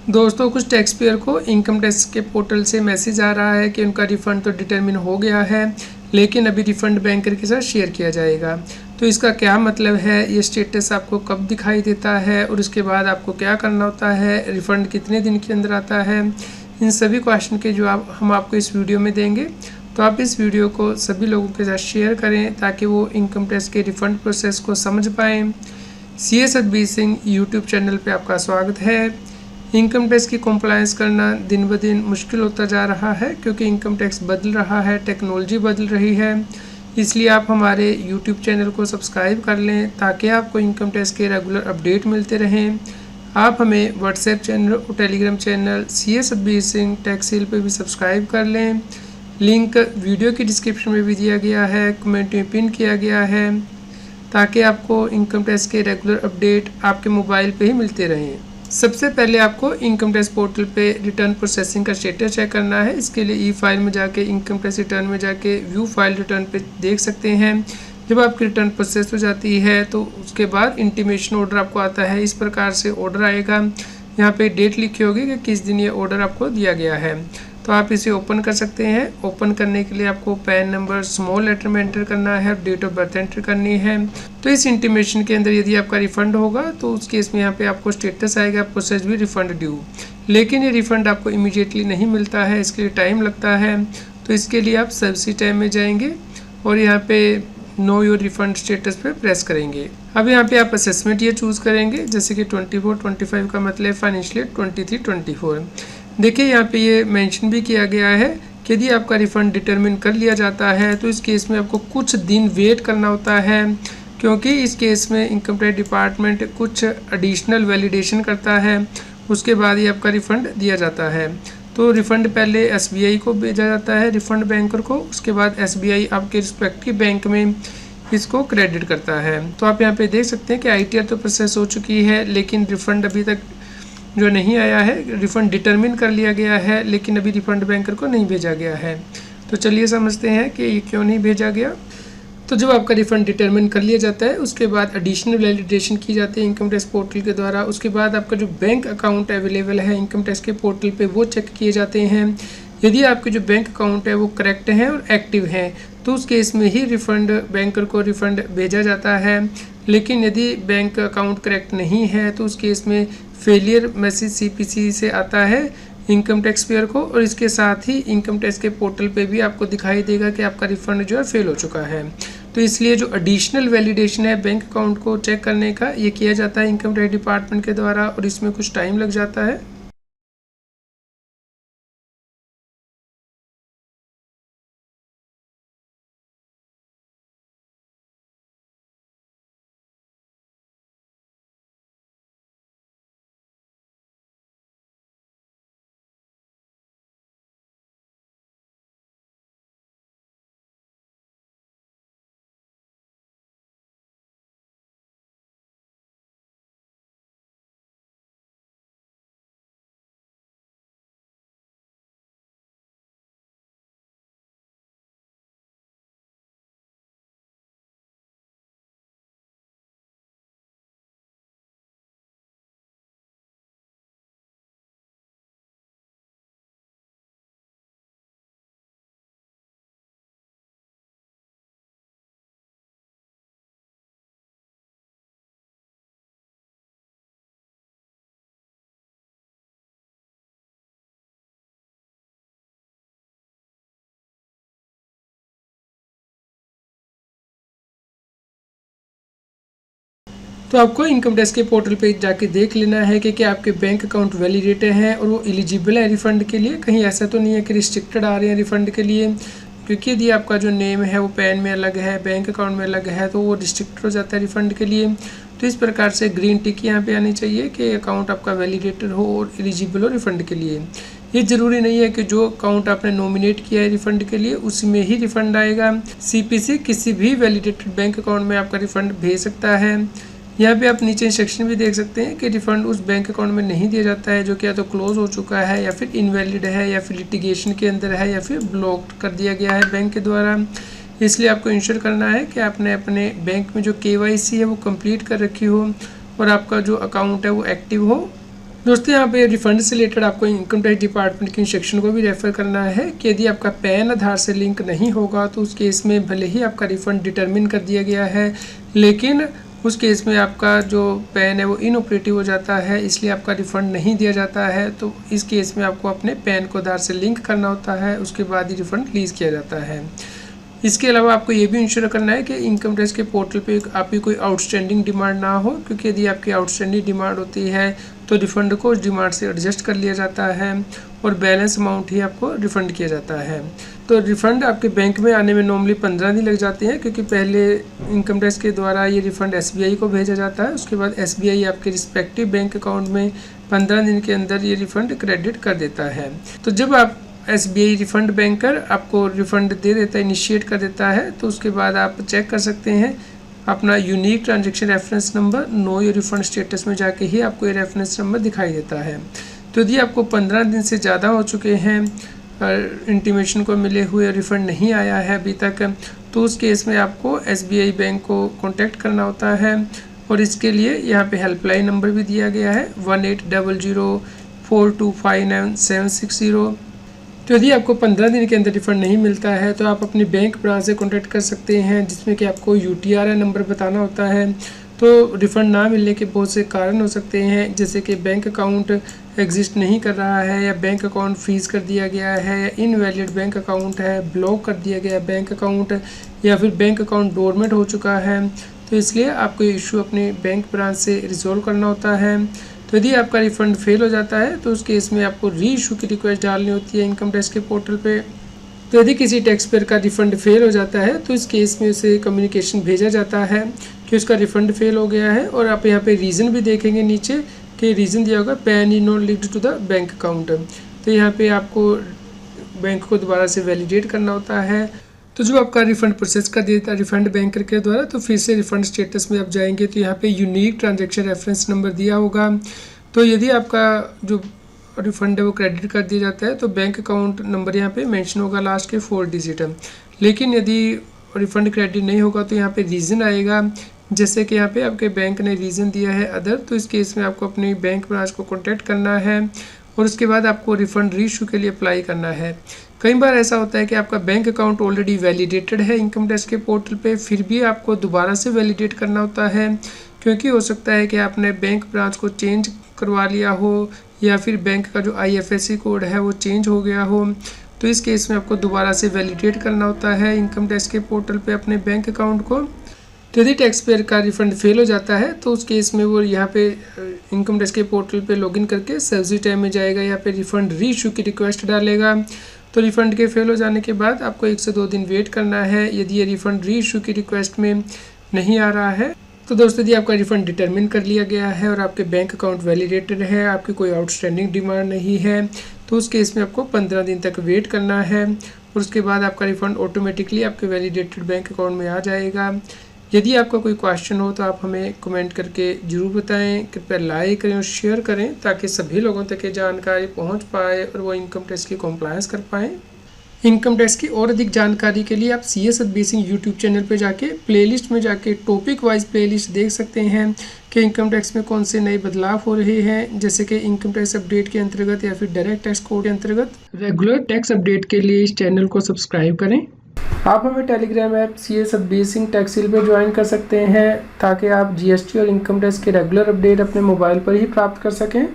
दोस्तों, कुछ tax payer को इनकम टैक्स के पोर्टल से मैसेज आ रहा है कि उनका रिफ़ंड तो डिटरमिन हो गया है, लेकिन अभी रिफ़ंड बैंकर के साथ शेयर किया जाएगा। तो इसका क्या मतलब है, ये स्टेटस आपको कब दिखाई देता है और उसके बाद आपको क्या करना होता है, रिफ़ंड कितने दिन के अंदर आता है, इन सभी क्वेश्चन के जवाब हम आपको इस वीडियो में देंगे। तो आप इस वीडियो को सभी लोगों के साथ शेयर करें ताकि वो इनकम टैक्स के रिफ़ंड प्रोसेस को समझ पाएँ। CA Satbir Singh YouTube channel पे आपका स्वागत है। इनकम टैक्स की कंप्लायंस करना दिन ब दिन मुश्किल होता जा रहा है क्योंकि इनकम टैक्स बदल रहा है, टेक्नोलॉजी बदल रही है। इसलिए आप हमारे यूट्यूब चैनल को सब्सक्राइब कर लें ताकि आपको इनकम टैक्स के रेगुलर अपडेट मिलते रहें। आप हमें व्हाट्सएप चैनल और Telegram channel CA Satbir Singh tax hill पे भी सब्सक्राइब कर लें। लिंक वीडियो की डिस्क्रिप्शन में भी दिया गया है, कमेंट में पिन किया गया है ताकि आपको इनकम टैक्स के रेगुलर अपडेट आपके मोबाइल पे ही मिलते रहें। सबसे पहले आपको इनकम टैक्स पोर्टल पे रिटर्न प्रोसेसिंग का स्टेटस चेक करना है। इसके लिए ई फाइल में जाके इनकम टैक्स रिटर्न में जाके व्यू फाइल रिटर्न पे देख सकते हैं। जब आपकी रिटर्न प्रोसेस हो जाती है तो उसके बाद इंटीमेशन ऑर्डर आपको आता है। इस प्रकार से ऑर्डर आएगा, यहाँ पे डेट लिखी होगी कि किस दिन ये ऑर्डर आपको दिया गया है। तो आप इसे ओपन कर सकते हैं। ओपन करने के लिए आपको पैन नंबर स्मॉल लेटर में एंटर करना है और डेट ऑफ बर्थ एंटर करनी है। तो इस इंटीमेशन के अंदर यदि आपका रिफंड होगा तो उस केस में यहाँ पे आपको स्टेटस आएगा प्रोसेस भी रिफंड ड्यू, लेकिन ये रिफंड आपको इमीडिएटली नहीं मिलता है, इसके लिए टाइम लगता है। तो इसके लिए आप सर्विस टाइम में जाएंगे और यहाँ पे नो योर रिफंड स्टेटस पे प्रेस करेंगे। अब यहाँ पे आप असेसमेंट ये चूज़ करेंगे, जैसे कि 24-25 का मतलब फाइनेंशियल 23-24। देखिए यहाँ पे ये मेंशन भी किया गया है कि यदि आपका रिफ़ंड डिटरमिन कर लिया जाता है तो इस केस में आपको कुछ दिन वेट करना होता है, क्योंकि इस केस में इनकम टैक्स डिपार्टमेंट कुछ एडिशनल वैलिडेशन करता है, उसके बाद ही आपका रिफ़ंड दिया जाता है। तो रिफ़ंड पहले SBI को भेजा जाता है, रिफ़ंड बैंकर को, उसके बाद SBI आपके रिस्पेक्टिव बैंक में इसको क्रेडिट करता है। तो आप यहाँ पे देख सकते हैं कि ITR तो प्रोसेस हो चुकी है, लेकिन रिफ़ंड अभी तक जो नहीं आया है। रिफ़ंड डिटरमिन कर लिया गया है लेकिन अभी रिफ़ंड बैंकर को नहीं भेजा गया है। तो चलिए समझते हैं कि ये क्यों नहीं भेजा गया। तो जब आपका रिफ़ंड डिटरमिन कर लिया जाता है उसके बाद एडिशनल वैलिडेशन की जाती है इनकम टैक्स पोर्टल के द्वारा। उसके बाद आपका जो बैंक अकाउंट अवेलेबल है इनकम टैक्स के पोर्टल पे वो चेक किए जाते हैं। यदि आपके जो बैंक अकाउंट है वो करेक्ट हैं और एक्टिव हैं तो उस केस में ही रिफ़ंड बैंकर को रिफ़ंड भेजा जाता है। लेकिन यदि बैंक अकाउंट करेक्ट नहीं है तो उस केस में फेलियर मैसेज CPC से आता है इनकम टैक्स पेयर को, और इसके साथ ही इनकम टैक्स के पोर्टल पे भी आपको दिखाई देगा कि आपका रिफ़ंड जो है फेल हो चुका है। तो इसलिए जो एडिशनल वैलिडेशन है बैंक अकाउंट को चेक करने का, ये किया जाता है इनकम टैक्स डिपार्टमेंट के द्वारा और इसमें कुछ टाइम लग जाता है। तो आपको इनकम टैक्स के पोर्टल पे जाके देख लेना है कि क्या आपके बैंक अकाउंट वैलिडेटेड हैं और वो एलिजिबल है रिफ़ंड के लिए। कहीं ऐसा तो नहीं है कि रिस्ट्रिक्टेड आ रहे हैं रिफ़ंड के लिए, क्योंकि यदि आपका जो नेम है वो पैन में अलग है, बैंक अकाउंट में अलग है, तो वो रिस्ट्रिक्टेड हो जाता है रिफ़ंड के लिए। तो इस प्रकार से ग्रीन टिक यहाँ पे आनी चाहिए कि अकाउंट आपका वैलिडेटेड हो और एलिजिबल हो रिफ़ंड के लिए। ये ज़रूरी नहीं है कि जो अकाउंट आपने नॉमिनेट किया है रिफ़ंड के लिए उसी में ही रिफ़ंड आएगा। CPC किसी भी वैलिडेटेड बैंक अकाउंट में आपका रिफ़ंड भेज सकता है। यहाँ पे आप नीचे इंस्ट्रक्शन भी देख सकते हैं कि रिफ़ंड उस बैंक अकाउंट में नहीं दिया जाता है जो कि या तो क्लोज हो चुका है या फिर इनवैलिड है या फिर लिटिगेशन के अंदर है या फिर ब्लॉक कर दिया गया है बैंक के द्वारा। इसलिए आपको इंश्योर करना है कि आपने अपने बैंक में जो KYC है वो कंप्लीट कर रखी हो और आपका जो अकाउंट है वो एक्टिव हो। दोस्तों यहाँ पे रिफंड से रिलेटेड आपको इनकम टैक्स डिपार्टमेंट के सेक्शन को भी रेफ़र करना है कि यदि आपका पैन आधार से लिंक नहीं होगा तो उस केस में भले ही आपका रिफ़ंड डिटरमिन कर दिया गया है, लेकिन उस केस में आपका जो पैन है वो इनऑपरेटिव हो जाता है, इसलिए आपका रिफ़ंड नहीं दिया जाता है। तो इस केस में आपको अपने पैन को आधार से लिंक करना होता है, उसके बाद ही रिफ़ंड रिलीज़ किया जाता है। इसके अलावा आपको ये भी इंश्योर करना है कि इनकम टैक्स के पोर्टल पे आपकी कोई आउटस्टैंडिंग डिमांड ना हो, क्योंकि यदि आपकी आउटस्टैंडिंग डिमांड होती है तो रिफ़ंड को उस डिमांड से एडजस्ट कर लिया जाता है और बैलेंस अमाउंट ही आपको रिफ़ंड किया जाता है। तो रिफ़ंड आपके बैंक में आने में नॉर्मली 15 दिन लग जाते हैं, क्योंकि पहले इनकम टैक्स के द्वारा ये रिफ़ंड SBI को भेजा जाता है, उसके बाद SBI आपके रिस्पेक्टिव बैंक अकाउंट में 15 दिन के अंदर ये रिफ़ंड क्रेडिट कर देता है। तो जब आप SBI रिफ़ंड बैंकर आपको रिफ़ंड दे देता है, इनिशिएट कर देता है, तो उसके बाद आप चेक कर सकते हैं अपना unique transaction reference number know your refund status में जाके ही आपको ये रेफरेंस नंबर दिखाई देता है। तो यदि आपको 15 दिन से ज़्यादा हो चुके हैं इंटीमेशन को मिले हुए रिफ़ंड नहीं आया है अभी तक, तो उस केस में आपको SBI बैंक को कॉन्टैक्ट करना होता है और इसके लिए यहाँ पे हेल्पलाइन नंबर भी दिया गया है 180042599760। तो यदि आपको 15 दिन के अंदर रिफ़ंड नहीं मिलता है तो आप अपनी बैंक ब्रांच से कॉन्टैक्ट कर सकते हैं, जिसमें कि आपको UTR नंबर बताना होता है। तो रिफ़ंड ना मिलने के बहुत से कारण हो सकते हैं, जैसे कि बैंक अकाउंट एग्जिस्ट नहीं कर रहा है, या बैंक अकाउंट फ्रीज कर दिया गया है, या इनवैलिड बैंक अकाउंट है, ब्लॉक कर दिया गया बैंक अकाउंट, या फिर बैंक अकाउंट डोरमेंट हो चुका है। तो इसलिए आपको ये इशू अपने बैंक ब्रांच से रिजॉल्व करना होता है। तो यदि आपका रिफ़ंड फेल हो जाता है तो उस केस में आपको री इशू की रिक्वेस्ट डालनी होती है इनकम टैक्स के पोर्टल पे। तो यदि किसी टैक्स पेयर का रिफ़ंड फेल हो जाता है तो इस केस में उसे कम्युनिकेशन भेजा जाता है कि उसका रिफ़ंड फेल हो गया है, और आप यहाँ पे रीज़न भी देखेंगे नीचे कि रीज़न दिया होगा PAN is not linked to the bank account. तो यहाँ पे आपको बैंक को दोबारा से वैलिडेट करना होता है। तो जब आपका रिफ़ंड प्रोसेस कर दिया था रिफ़ंड बैंकर के द्वारा, तो फिर से रिफ़ंड स्टेटस में आप जाएंगे तो यहाँ पे यूनिक ट्रांजैक्शन रेफरेंस नंबर दिया होगा। तो यदि आपका जो रिफ़ंड है वो क्रेडिट कर दिया जाता है तो बैंक अकाउंट नंबर यहाँ पे मेंशन होगा लास्ट के 4 डिजिट। लेकिन यदि रिफ़ंड क्रेडिट नहीं होगा तो यहाँ पे रीज़न आएगा, जैसे कि यहाँ पे आपके बैंक ने रीज़न दिया है अदर। तो इस केस में आपको अपनी बैंक ब्रांच को कॉन्टैक्ट करना है और उसके बाद आपको रिफ़ंड रीइशू के लिए अप्लाई करना है। कई बार ऐसा होता है कि आपका बैंक अकाउंट ऑलरेडी वैलिडेटेड है इनकम टैक्स के पोर्टल पे, फिर भी आपको दोबारा से वैलिडेट करना होता है, क्योंकि हो सकता है कि आपने बैंक ब्रांच को चेंज करवा लिया हो, या फिर बैंक का जो IFSC कोड है वो चेंज हो गया हो। तो इस केस में आपको दोबारा से वैलिडेट करना होता है इनकम टैक्स के पोर्टल पे अपने बैंक अकाउंट को। तो यदि टैक्स पेयर का रिफ़ंड फेल हो जाता है तो उस केस में वो यहाँ पे इनकम टैक्स के पोर्टल पे लॉगिन करके सर्विस टाइम में जाएगा, यहाँ पे रिफ़ंड रीइशू की रिक्वेस्ट डालेगा। तो रिफ़ंड के फेल हो जाने के बाद आपको 1 से 2 दिन वेट करना है। यदि ये रिफ़ंड रीइशू की रिक्वेस्ट में नहीं आ रहा है तो दोस्तों यदि आपका रिफ़ंड डिटरमिन कर लिया गया है और आपके बैंक अकाउंट वैलिडेटेड है, आपकी कोई आउटस्टैंडिंग डिमांड नहीं है, तो उस केस में आपको 15 दिन तक वेट करना है और उसके बाद आपका रिफ़ंड ऑटोमेटिकली आपके वैलिडेटेड बैंक अकाउंट में आ जाएगा। यदि आपका कोई क्वेश्चन हो तो आप हमें कमेंट करके ज़रूर बताएं। कृपया लाइक करें और शेयर करें ताकि सभी लोगों तक ये जानकारी पहुंच पाए और वो इनकम टैक्स की कॉम्प्लायंस कर पाएँ। इनकम टैक्स की और अधिक जानकारी के लिए आप CS Satbir Singh YouTube channel पे जाके प्लेलिस्ट में जाके टॉपिक वाइज प्लेलिस्ट देख सकते हैं कि इनकम टैक्स में कौन से नए बदलाव हो रहे हैं, जैसे कि इनकम टैक्स अपडेट के अंतर्गत या फिर डायरेक्ट टैक्स कोड के अंतर्गत। रेगुलर टैक्स अपडेट के लिए इस चैनल को सब्सक्राइब करें। आप हमें Telegram app CS Satbir Singh टैक्सील पर ज्वाइन कर सकते हैं ताकि आप GST और इनकम टैक्स के रेगुलर अपडेट अपने मोबाइल पर ही प्राप्त कर सकें।